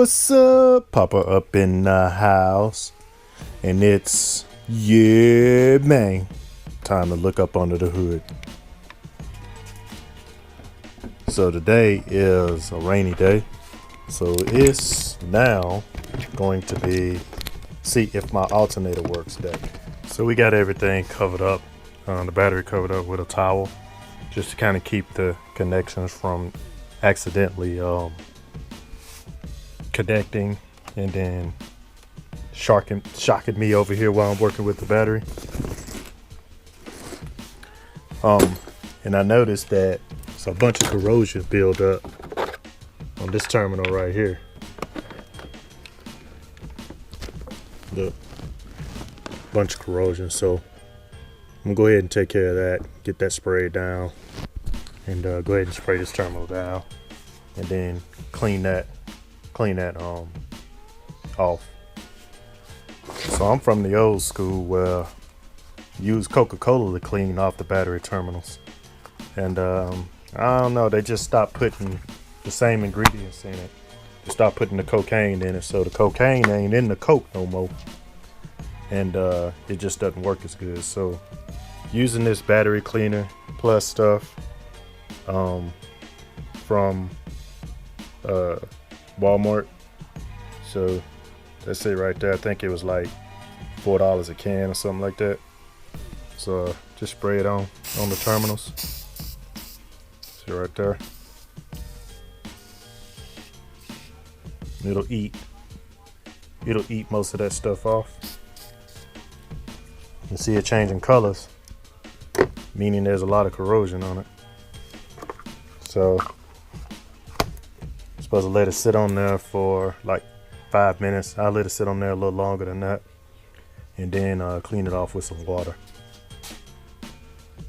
What's up? Poppa up in the house. And it's, yeah, man, time to look up under the hood. So today is a rainy day. So it's now going to be, see if my alternator works today. So we got everything covered up, the battery covered up with a towel, just to kind of keep the connections from accidentally connecting and then shocking me over here while I'm working with the battery. And I noticed that there's a bunch of corrosion build up on this terminal right here. Look, bunch of corrosion. So I'm gonna go ahead and take care of that, get that sprayed down, and go ahead and spray this terminal down, and then clean that off. So I'm from the old school where use Coca-Cola to clean off the battery terminals, and I don't know, they just stopped putting the same ingredients in it. They stopped putting the cocaine in it, so the cocaine ain't in the Coke no more, and it just doesn't work as good. So using this battery cleaner plus stuff from Walmart. So that's it right there. I think it was like $4 a can or something like that. So just spray it on the terminals. See right there. It'll eat most of that stuff off. You see it changing colors, meaning there's a lot of corrosion on it. So I'm supposed to let it sit on there for like 5 minutes. I'll let it sit on there a little longer than that, and then clean it off with some water.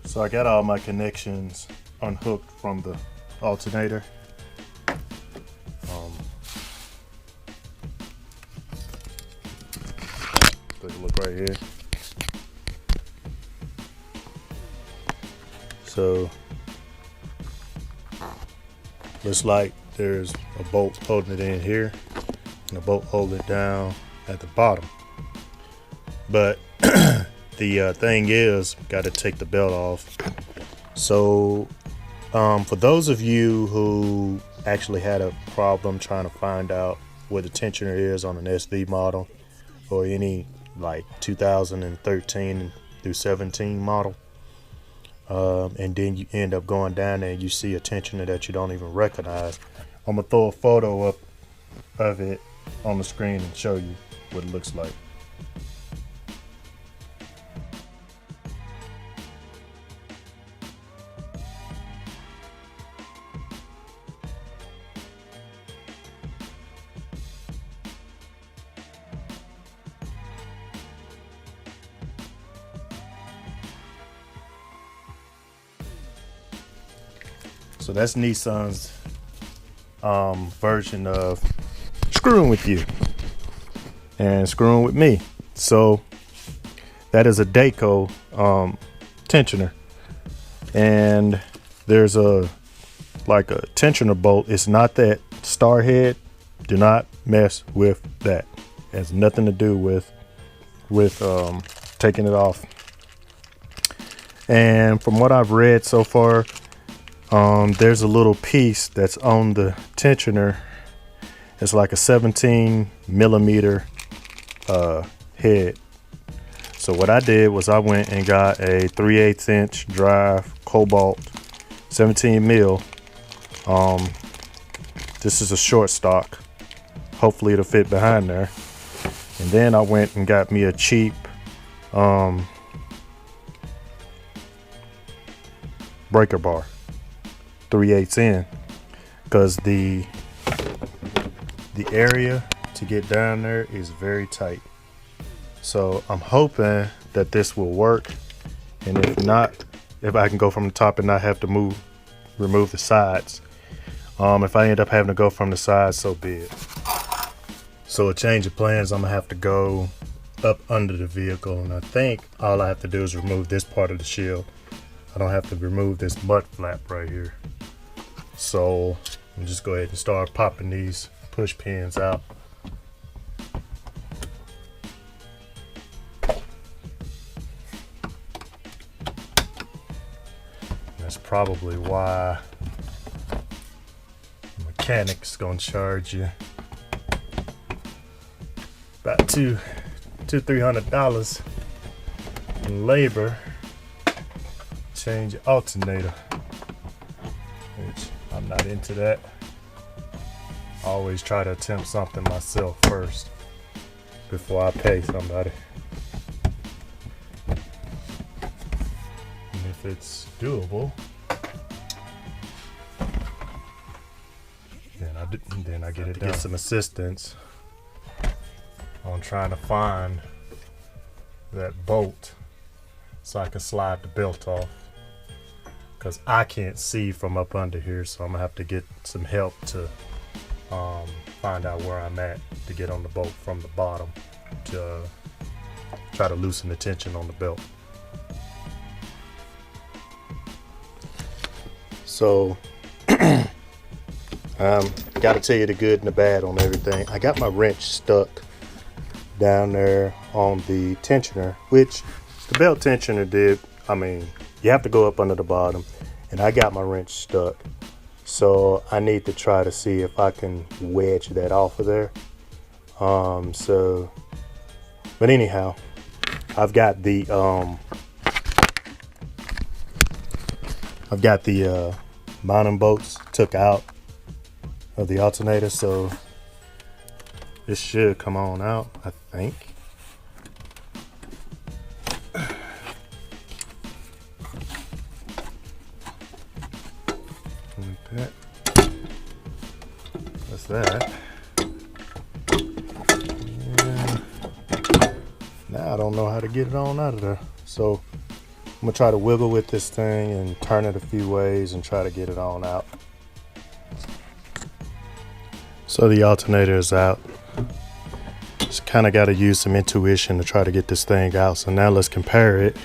So I got all my connections unhooked from the alternator. Take a look right here. So looks like there's a bolt holding it in here and a bolt holding it down at the bottom. But the thing is, got to take the belt off. So for those of you who actually had a problem trying to find out where the tensioner is on an SV model or any like 2013 through 17 model, and then you end up going down there and you see a tensioner that you don't even recognize, I'm gonna throw a photo up of it on the screen and show you what it looks like. So that's Nissan's version of screwing with you and screwing with me. So that is a Daco tensioner, and there's a tensioner bolt. It's not that star head. Do not mess with that. It has nothing to do with taking it off. And from what I've read so far, there's a little piece that's on the tensioner. It's like a 17 millimeter head. So what I did was I went and got a 3/8 inch drive Cobalt 17 mil. This is a short stock. Hopefully it'll fit behind there. And then I went and got me a cheap breaker bar, 3/8 in, because the area to get down there is very tight. So I'm hoping that this will work, and if not, if I can go from the top and not have to remove the sides. If I end up having to go from the sides, so be it. So a change of plans, I'm gonna have to go up under the vehicle, and I think all I have to do is remove this part of the shield. I don't have to remove this mud flap right here. So I'm just go ahead and start popping these push pins out. That's probably why the mechanic's gonna charge you about $200-300 in labor. Change your alternator, which I'm not into that. I always try to attempt something myself first before I pay somebody. And if it's doable, then I get it done. Get some assistance on trying to find that bolt so I can slide the belt off, because I can't see from up under here, so I'm gonna have to get some help to find out where I'm at to get on the bolt from the bottom to try to loosen the tension on the belt. So gotta tell you the good and the bad on everything. I got my wrench stuck down there on the tensioner, which the belt tensioner did. I mean, you have to go up under the bottom, and I got my wrench stuck. So I need to try to see if I can wedge that off of there. But anyhow, I've got the mounting bolts took out of the alternator, so this should come on out, I think. Like that. That's that. And now I don't know how to get it on out of there. So I'm gonna try to wiggle with this thing and turn it a few ways and try to get it on out. So the alternator is out. Just kind of got to use some intuition to try to get this thing out. So now let's compare it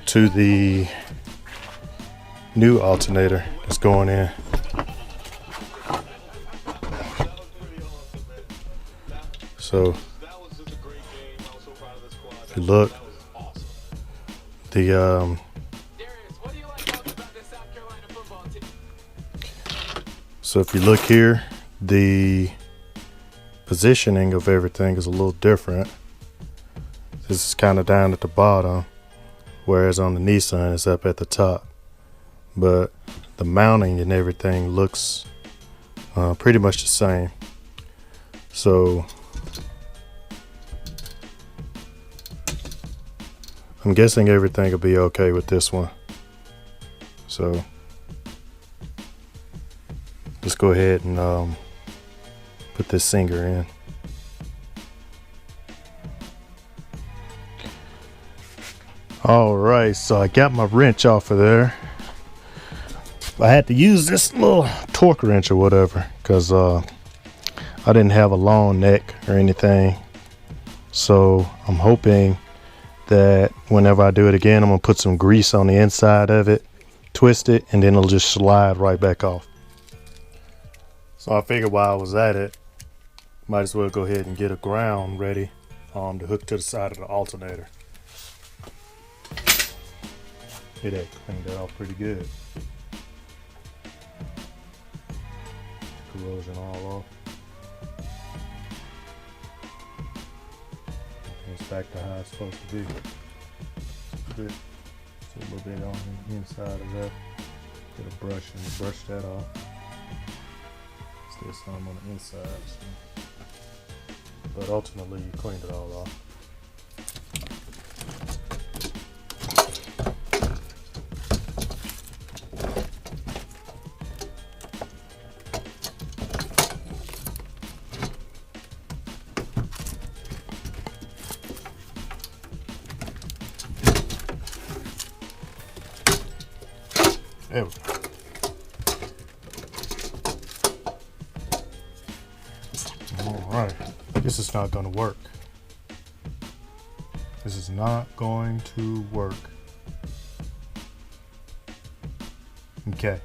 to the new alternator that's going in. So if you look, the so if you look here, the positioning of everything is a little different. This is kind of down at the bottom, whereas on the Nissan it's up at the top. But the mounting and everything looks pretty much the same. So I'm guessing everything will be okay with this one. So let's go ahead and put this singer in. All right, so I got my wrench off of there. I had to use this little torque wrench or whatever because I didn't have a long neck or anything. So I'm hoping that whenever I do it again, I'm gonna put some grease on the inside of it, twist it, and then it'll just slide right back off. So I figured while I was at it, might as well go ahead and get a ground ready to hook to the side of the alternator. It had cleaned that off pretty good. Corrosion all off. It's back to how it's supposed to be. A little bit on the inside of that. Get a brush and brush that off. Still some on the inside. So. But ultimately, you cleaned it all off. There we go. Alright, this is not going to work. This is not going to work. Okay,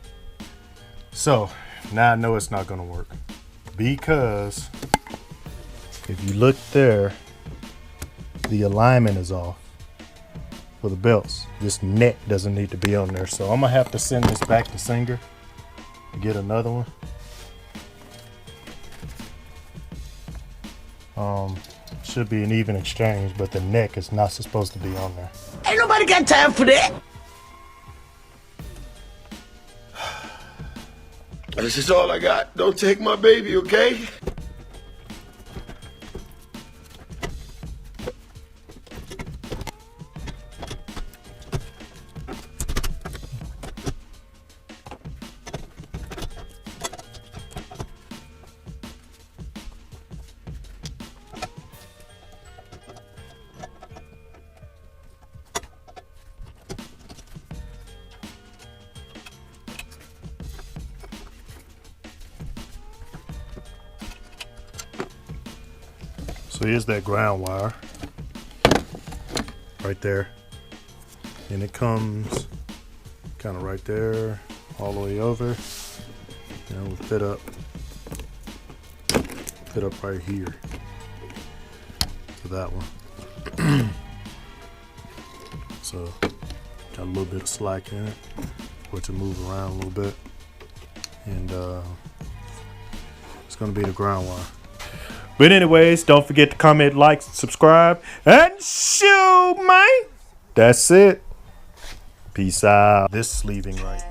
So now I know it's not gonna work, because if you look there, the alignment is off for the belts. This neck doesn't need to be on there. So I'm gonna have to send this back to Singer to get another one. Should be an even exchange, but the neck is not supposed to be on there. Ain't nobody got time for that. This is all I got. Don't take my baby, okay? So here's that ground wire right there, and it comes kind of right there all the way over, and we'll fit up right here to that one. So got a little bit of slack in it for it to move around a little bit, and it's going to be the ground wire. But anyways, don't forget to comment, like, subscribe, and shoot, man. That's it. Peace out. This sleeving right.